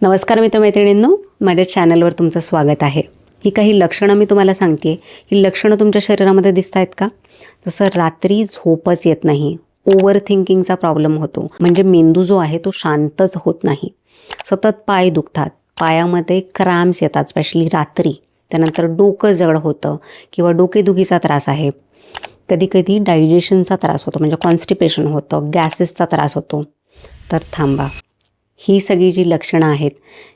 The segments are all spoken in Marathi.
नमस्कार मित्रमैत्रिणींनो, माझ्या चॅनलवर तुमचं स्वागत आहे. ही काही लक्षणं मी तुम्हाला सांगते आहे. ही लक्षणं तुमच्या शरीरामध्ये दिसत आहेत का? जसं रात्री झोपच येत नाही, ओव्हर थिंकिंगचा प्रॉब्लेम होतो, म्हणजे मेंदू जो आहे तो शांतच होत नाही. सतत पाय दुखतात, पायामध्ये क्रॅम्प्स येतात स्पेशली रात्री. त्यानंतर डोकं जड होतं किंवा डोकेदुखीचा त्रास आहे. कधीकधी डायजेशनचा त्रास होतो, म्हणजे कॉन्स्टिपेशन होतं, गॅसेसचा त्रास होतो. तर थांबा, ही सगळी जी लक्षणं आहेत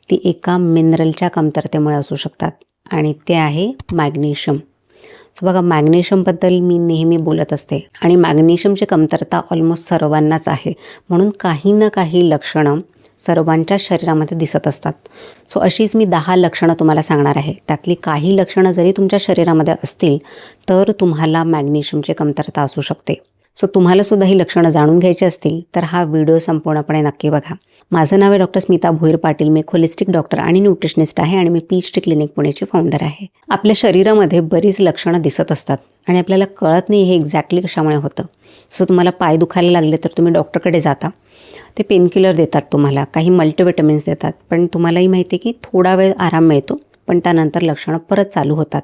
ती एका मिनरलच्या कमतरतेमुळे असू शकतात आणि ते आहे मॅग्नेशियम. सो बघा, मॅग्नेशियमबद्दल मी नेहमी बोलत असते आणि मॅग्नेशियमची कमतरता ऑलमोस्ट सर्वांनाच आहे, म्हणून काही ना काही लक्षणं सर्वांच्या शरीरामध्ये दिसत असतात. सो अशीच मी 10 लक्षणं तुम्हाला सांगणार आहे. त्यातली काही लक्षणं जरी तुमच्या शरीरामध्ये असतील तर तुम्हाला मॅग्नेशियमची कमतरता असू शकते. सो तुम्हाला सुद्धा ही लक्षणं जाणून घ्यायची असतील तर हा व्हिडिओ संपूर्णपणे नक्की बघा. माझं नाव आहे डॉक्टर स्मिता भोईर पाटील. मी एक होलिस्टिक डॉक्टर आणि न्यूट्रिशनिस्ट आहे आणि मी PhD क्लिनिक पुणेची फाउंडर आहे. आपल्या शरीरामध्ये बरीच लक्षणं दिसत असतात आणि आपल्याला कळत नाही हे एक्झॅक्टली कशामुळे होतं. सो तुम्हाला पाय दुखायला लागले तर तुम्ही डॉक्टरकडे जाता, ते पेनकिलर देतात, तुम्हाला काही मल्टीविटॅमिन्स देतात, पण तुम्हालाही माहिती आहे की थोडा वेळ आराम मिळतो पण त्यानंतर लक्षणं परत चालू होतात.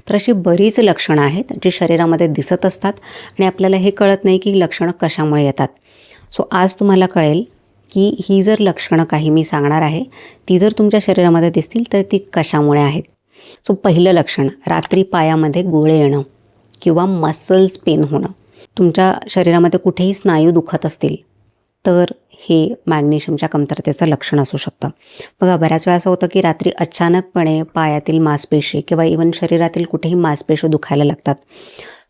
तर अशी बरीच लक्षणं आहेत जी शरीरामध्ये दिसत असतात आणि आपल्याला हे कळत नाही की लक्षणं कशामुळे येतात. सो आज तुम्हाला कळेल की ही जर लक्षणं काही मी सांगणार आहे ती जर तुमच्या शरीरामध्ये दिसतील तर ती कशामुळे आहेत. सो पहिलं लक्षण, रात्री पायामध्ये गोळे येणं किंवा मसल्स पेन होणं. तुमच्या शरीरामध्ये कुठेही स्नायू दुखत असतील तर हे मॅग्नेशियमच्या कमतरतेचं लक्षण असू शकतं. बघा, बऱ्याच वेळा असं होतं की रात्री अचानकपणे पायातील मांसपेशी किंवा इवन शरीरातील कुठेही मांसपेशी दुखायला लागतात.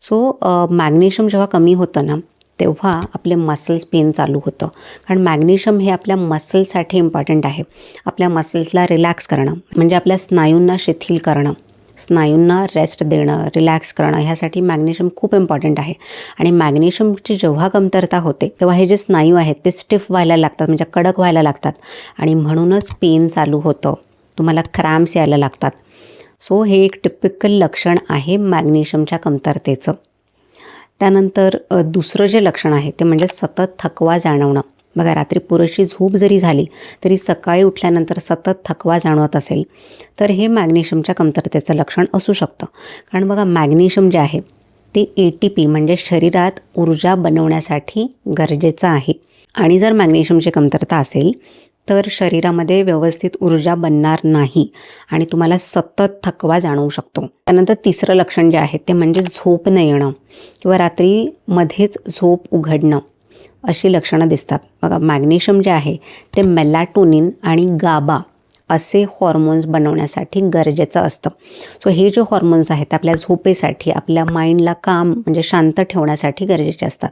सो मॅग्नेशियम जेव्हा कमी होतं ना तेव्हा आपले मसल्स पेन चालू होतं, कारण मॅग्नेशियम हे आपल्या मसल्ससाठी इम्पॉर्टंट आहे. आपल्या मसल्सला रिलॅक्स करणं, म्हणजे आपल्या स्नायूंना शिथिल करणं, स्नायूंना रेस्ट देणं, रिलॅक्स करणं, ह्यासाठी मॅग्नेशियम खूप इम्पॉर्टंट आहे. आणि मॅग्नेशियमची जेव्हा कमतरता होते तेव्हा हे जे स्नायू आहेत ते स्टिफ व्हायला लागतात, म्हणजे कडक व्हायला लागतात आणि म्हणूनच पेन चालू होतं, तुम्हाला क्रॅम्प्स यायला लागतात. सो हे एक टिपिकल लक्षण आहे मॅग्नेशियमच्या कमतरतेचं. त्यानंतर दुसरं जे लक्षण आहे ते म्हणजे सतत थकवा जाणवणं. बघा, रात्री पुरेशी झोप जरी झाली तरी सकाळी उठल्यानंतर सतत थकवा जाणवत असेल तर हे मॅग्नेशियमच्या कमतरतेचं लक्षण असू शकतं. कारण बघा, मॅग्नेशियम जे आहे ते ATP म्हणजे शरीरात ऊर्जा बनवण्यासाठी गरजेचं आहे आणि जर मॅग्नेशियमची कमतरता असेल तर शरीरामध्ये व्यवस्थित ऊर्जा बनणार नाही आणि तुम्हाला सतत थकवा जाणवू शकतो. त्यानंतर तिसरं लक्षण जे आहे ते म्हणजे झोप न येणं किंवा रात्री मध्येच झोप उघडणं, अशी लक्षणं दिसतात. बघा, मॅग्नेशियम जे आहे ते मेलॅटोनिन आणि गाबा असे हॉर्मोन्स बनवण्यासाठी गरजेचं असतं. सो हे जे हॉर्मोन्स आहेत आपल्या झोपेसाठी, आपल्या माइंडला काम म्हणजे शांत ठेवण्यासाठी गरजेचे असतात.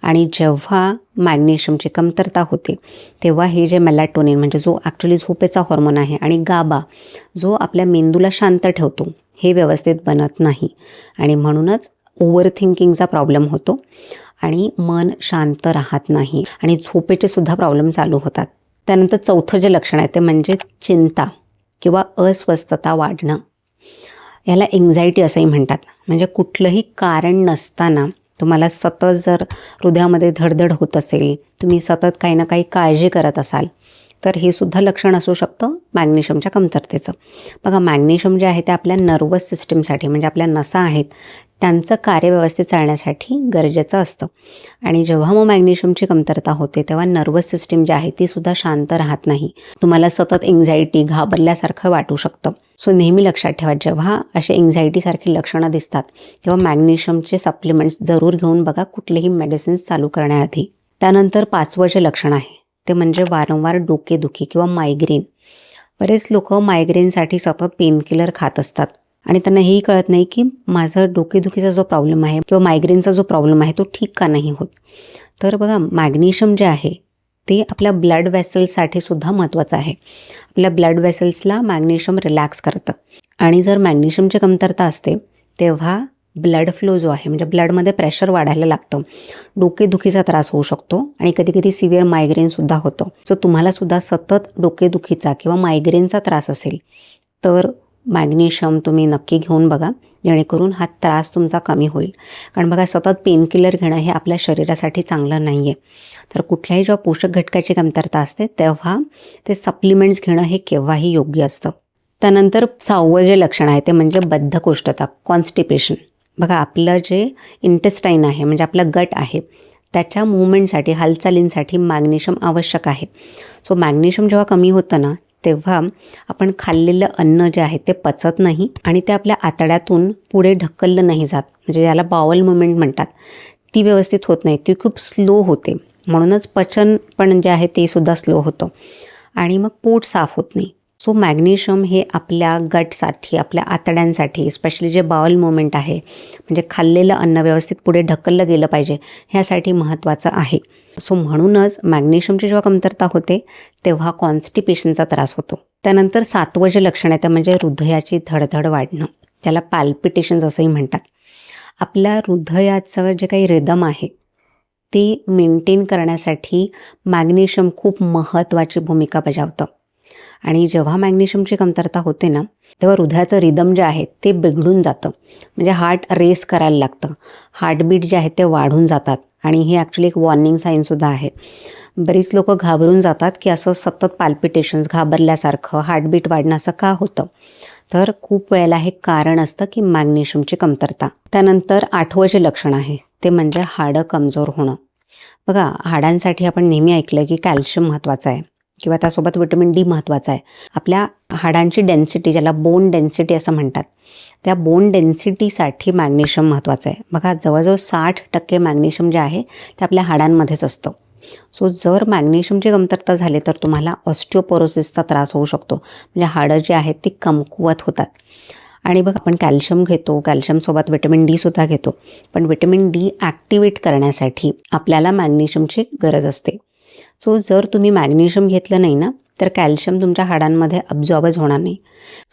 आणि जेव्हा मॅग्नेशियमची कमतरता होते तेव्हा हे जे मेलॅटोनिन म्हणजे जो ॲक्च्युली झोपेचा हॉर्मोन आहे आणि गाबा जो आपल्या मेंदूला शांत ठेवतो हे व्यवस्थित बनत नाही आणि म्हणूनच ओव्हर थिंकिंगचा प्रॉब्लेम होतो आणि मन शांत राहत नाही आणि झोपेचे सुद्धा प्रॉब्लेम चालू होतात. त्यानंतर चौथं जे लक्षण आहे ते म्हणजे चिंता किंवा अस्वस्थता वाढणं. याला एन्झायटी असंही म्हणतात. म्हणजे कुठलंही कारण नसताना तुम्हाला सतत जर हृदयामध्ये धडधड होत असेल, तुम्ही सतत काही ना काही काळजी करत असाल तर हे सुद्धा लक्षण असू शकतं मॅग्नेशियमच्या कमतरतेचं. बघा, मॅग्नेशियम जे आहे ते आपल्या नर्वस सिस्टीमसाठी म्हणजे आपल्या नसा आहेत त्यांचं कार्य व्यवस्थित चालण्यासाठी गरजेचं असतं आणि जेव्हा मग मॅग्नेशियमची कमतरता होते तेव्हा नर्वस सिस्टीम जी आहे ती सुद्धा शांत राहत नाही. तुम्हाला सतत एन्झायटी, घाबरल्यासारखं वाटू शकतं. सो नेहमी लक्षात ठेवा, जेव्हा असे एन्झायटीसारखी लक्षणं दिसतात तेव्हा मॅग्नेशियमचे सप्लिमेंट्स जरूर घेऊन बघा कुठलेही मेडिसिन्स चालू करण्याआधी. त्यानंतर 5वं जे लक्षण आहे ते म्हणजे वारंवार डोकेदुखी किंवा मायग्रेन. बरेच लोक मायग्रेनसाठी सतत पेनकिलर खात असतात आणि त्यांना हेही कळत नाही की माझं डोकेदुखीचा जो प्रॉब्लेम आहे किंवा मायग्रेनचा जो प्रॉब्लेम आहे तो ठीक का नाही होत. तर बघा, मॅग्नेशियम जे आहे ते आपल्या ब्लड वेसल्ससाठी सुद्धा महत्त्वाचं आहे. आपल्या ब्लड वेसल्सला मॅग्नेशियम रिलॅक्स करतं आणि जर मॅग्नेशियमची कमतरता असते तेव्हा ब्लड फ्लो जो आहे म्हणजे ब्लडमध्ये प्रेशर वाढायला लागतं, डोकेदुखीचा त्रास होऊ शकतो आणि कधीकधी सिव्हिअर मायग्रेनसुद्धा होतं. सो तुम्हालासुद्धा सतत डोकेदुखीचा किंवा मायग्रेनचा त्रास असेल तर मॅग्नेशियम तुम्ही नक्की घेऊन बघा. जेणेकरून हा त्रास तुमचा कमी होईल. कारण बघा, सतत पेनकिलर घेणं हे आपल्या शरीरासाठी चांगलं नाही आहे. तर कुठल्याही जेव्हा पोषक घटकाची कमतरता असते तेव्हा ते सप्लिमेंट्स घेणं हे केव्हाही योग्य असतं. त्यानंतर 6वं जे लक्षण आहे ते म्हणजे बद्धकोष्ठता, कॉन्स्टिपेशन. बघा, आपलं जे इंटेस्टाईन आहे म्हणजे आपलं गट आहे त्याच्या मूवमेंटसाठी, हालचालींसाठी मॅग्नेशियम आवश्यक आहे. सो मॅग्नेशियम जेव्हा कमी होतं ना तेव्हा आपण खाल्लेलं अन्न जे आहे ते पचत नाही आणि ते आपल्या आतड्यातून पुढे ढकललं नाही जात, म्हणजे याला बावल मुवमेंट म्हणतात, ती व्यवस्थित होत नाही, ती खूप स्लो होते. म्हणूनच पचन पण जे आहे ते सुद्धा स्लो होतं आणि मग पोट साफ होत नाही. सो मॅग्नेशियम हे आपल्या गटसाठी, आपल्या आतड्यांसाठी, स्पेशली जे बावल मुवमेंट आहे म्हणजे खाल्लेलं अन्न व्यवस्थित पुढे ढकललं गेलं पाहिजे, ह्यासाठी महत्त्वाचं आहे. सो म्हणूनच मॅग्नेशियमची जेव्हा कमतरता होते तेव्हा कॉन्स्टिपेशनचा त्रास होतो. त्यानंतर 7वं जे लक्षण आहे ते म्हणजे हृदयाची धडधड वाढणं, ज्याला पॅल्पिटेशन्स असंही म्हणतात. आपल्या हृदयाचं जे काही रिदम आहे ते मेंटेन करण्यासाठी मॅग्नेशियम खूप महत्त्वाची भूमिका बजावतं. आणि जेव्हा मॅग्नेशियमची कमतरता होते ना तेव्हा हृदयाचं रिदम जे आहे ते बिघडून जातं, म्हणजे हार्ट रेस करायला लागतं, हार्टबीट जे आहे ते वाढून जातात आणि हे ॲक्च्युली एक वॉर्निंग साईनसुद्धा आहे. बरीच लोक घाबरून जातात की असं सतत पॅल्पिटेशन्स, घाबरल्यासारखं, हार्टबीट वाढणं असं का होतं. तर खूप वेळेला हे कारण असतं की मॅग्नेशियमची कमतरता. त्यानंतर 8वं जे लक्षण आहे ते म्हणजे हाडं कमजोर होणं. बघा, हाडांसाठी आपण नेहमी ऐकलं की कॅल्शियम महत्त्वाचं आहे किंवा त्यासोबत विटॅमिन डी महत्त्वाचं आहे. आपल्या हाडांची डेन्सिटी, ज्याला बोन डेन्सिटी असं म्हणतात, त्या बोन डेन्सिटीसाठी मॅग्नेशियम महत्त्वाचं आहे. बघा, जवळजवळ 60% मॅग्नेशियम जे आहे ते आपल्या हाडांमध्येच असतं. सो जर मॅग्नेशियमची कमतरता झाली तर तुम्हाला ऑस्टिओपोरोसिसचा त्रास होऊ शकतो, म्हणजे हाडं जी आहेत ती कमकुवत होतात. आणि बघा, आपण कॅल्शियम घेतो, कॅल्शियमसोबत विटॅमिन डीसुद्धा घेतो, पण विटॅमिन डी ॲक्टिवेट करण्यासाठी आपल्याला मॅग्नेशियमची गरज असते. सो जर तुम्ही मॅग्नेशियम घेतलं नाही ना तर कॅल्शियम तुमच्या हाडांमध्ये अब्झॉर्बच होणार नाही.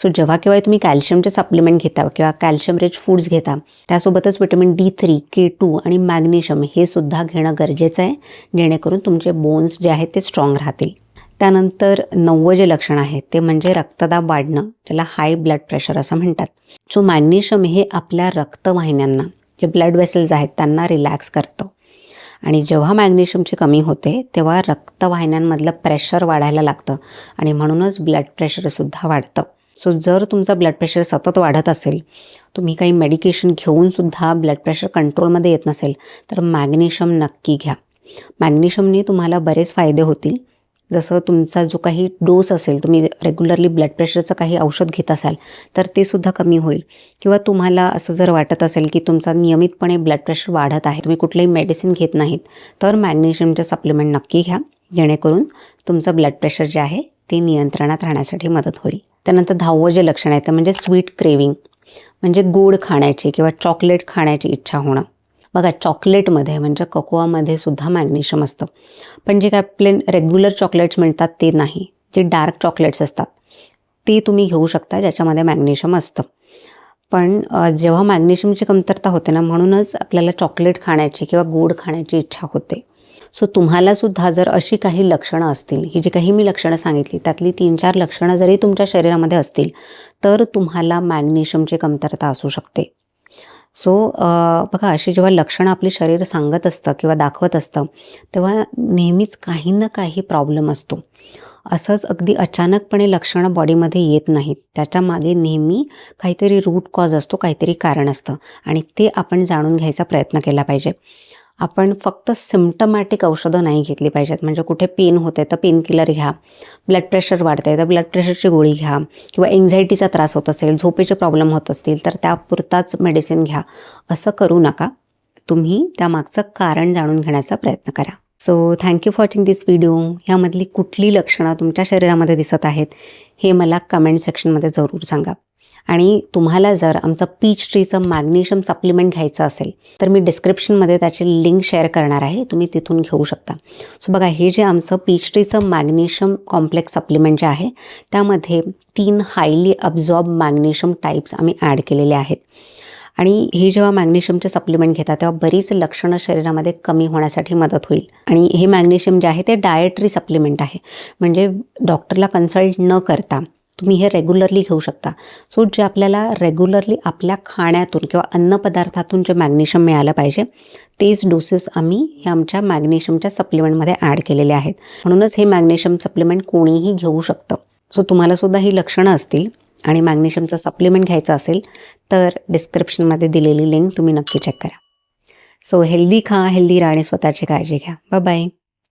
सो जेव्हा केव्हा तुम्ही कॅल्शियमचे सप्लिमेंट घेता किंवा कॅल्शियम रिच फूड्स घेता त्यासोबतच विटॅमिन D3, K2 आणि मॅग्नेशियम हे सुद्धा घेणं गरजेचं आहे, जेणेकरून तुमचे बोन्स जे आहेत ते स्ट्रॉंग राहतील. त्यानंतर 9वं जे लक्षण आहे ते म्हणजे रक्तदाब वाढणं, ज्याला हाय ब्लड प्रेशर असं म्हणतात. सो मॅग्नेशियम हे आपल्या रक्तवाहिन्यांना, जे ब्लड वेसल्स आहेत त्यांना रिलॅक्स करतं आणि जेव्हा मॅग्नेशियमची कमी होते तेव्हा रक्तवाहिन्यांमधलं प्रेशर वाढायला लागतं आणि म्हणूनच ब्लड प्रेशरसुद्धा वाढतं. सो जर तुमचं ब्लड प्रेशर सतत वाढत असेल, तुम्ही काही मेडिकेशन घेऊनसुद्धा ब्लड प्रेशर कंट्रोलमध्ये येत नसेल तर मॅग्नेशियम नक्की घ्या. मॅग्नेशियमने तुम्हाला बरेच फायदे होतील. जसं तुमचा जो काही डोस असेल, तुम्ही रेग्युलरली ब्लड प्रेशरचं काही औषध घेत असाल तर ते सुद्धा कमी होईल. किंवा तुम्हाला असं जर वाटत असेल की तुमचा नियमितपणे ब्लड प्रेशर वाढत आहे, तुम्ही कुठलेही मेडिसिन घेत नाहीत, तर मॅग्नेशियमचे सप्लिमेंट नक्की घ्या, जेणेकरून तुमचं ब्लड प्रेशर जे आहे ते नियंत्रणात राहण्यासाठी मदत होईल. त्यानंतर 10वं जे लक्षण आहे ते म्हणजे स्वीट क्रेविंग, म्हणजे गोड खाण्याची किंवा चॉकलेट खाण्याची इच्छा होणं. बघा, चॉकलेटमध्ये म्हणजे कोकोआमध्ये सुद्धा मॅग्नेशियम असतं, पण जे काय प्लेन रेग्युलर चॉकलेट्स मिळतात ते नाही. जे डार्क चॉकलेट्स असतात ते तुम्ही घेऊ शकता, ज्याच्यामध्ये मॅग्नेशियम असतं. पण जेव्हा मॅग्नेशियमची कमतरता होते ना, म्हणूनच आपल्याला चॉकलेट खाण्याची किंवा गोड खाण्याची इच्छा होते. सो तुम्हालासुद्धा जर अशी काही लक्षणं असतील, ही जी काही मी लक्षणं सांगितली त्यातली 3-4 लक्षणं जरी तुमच्या शरीरामध्ये असतील तर तुम्हाला मॅग्नेशियमची कमतरता असू शकते. सो बघा, अशी जेव्हा लक्षणं आपले शरीर सांगत असतं किंवा दाखवत असतं तेव्हा नेहमीच काही ना काही प्रॉब्लेम असतो. असंच अगदी अचानकपणे लक्षणं बॉडीमध्ये येत नाहीत, त्याच्या मागे नेहमी काहीतरी रूट कॉज असतो, काहीतरी कारण असतं आणि ते आपण जाणून घ्यायचा प्रयत्न केला पाहिजे. आपण फक्त सिम्प्टमॅटिक औषधं नाही घेतली पाहिजेत, म्हणजे कुठे पेन होते तर पेन किलर घ्या, ब्लड प्रेशर वाढते तर ब्लड प्रेशरची गोळी घ्या, किंवा एन्झायटीचा त्रास होत असेल, झोपेचे प्रॉब्लेम होत असतील तर त्यापुरताच मेडिसिन घ्या, असं करू नका. तुम्ही त्यामागचं कारण जाणून घेण्याचा प्रयत्न करा. So thank you for watching this video. ह्यामधली कुठली लक्षणं तुमच्या शरीरामध्ये दिसत आहेत हे मला कमेंट सेक्शनमध्ये जरूर सांगा. आणि तुम्हाला जर आमचं पीच ट्रीचं मॅग्नेशियम सप्लिमेंट घ्यायचं असेल तर मी डिस्क्रिप्शनमध्ये त्याची लिंक शेअर करणार आहे, तुम्ही तिथून घेऊ शकता. सो बघा, हे जे आमचं पीच ट्रीचं मॅग्नेशियम कॉम्प्लेक्स सप्लिमेंट जे आहे त्यामध्ये 3 हायली अब्झॉर्ब मॅग्नेशियम टाईप्स आम्ही ॲड केलेले आहेत. आणि हे जेव्हा मॅग्नेशियमचे सप्लिमेंट घेतात तेव्हा बरीच लक्षणं शरीरामध्ये कमी होण्यासाठी मदत होईल. आणि हे मॅग्नेशियम जे आहे ते डायटरी सप्लिमेंट आहे, म्हणजे डॉक्टरला कन्सल्ट न करता तुम्ही हे रेग्युलरली घेऊ शकता. सो जे आपल्याला रेग्युलरली आपल्या खाण्यातून किंवा अन्नपदार्थातून जे मॅग्नेशियम मिळालं पाहिजे तेच डोसेस आम्ही हे आमच्या मॅग्नेशियमच्या सप्लिमेंटमध्ये ॲड केलेले आहेत. म्हणूनच हे मॅग्नेशियम सप्लिमेंट कोणीही घेऊ शकतं. सो तुम्हालासुद्धा ही लक्षणं असतील आणि मॅग्नेशियमचं सप्लिमेंट घ्यायचं असेल तर डिस्क्रिप्शनमध्ये दिलेली लिंक तुम्ही नक्की चेक करा. सो हेल्दी खा, हेल्दी राहा आणि स्वतःची काळजी घ्या. Bye bye.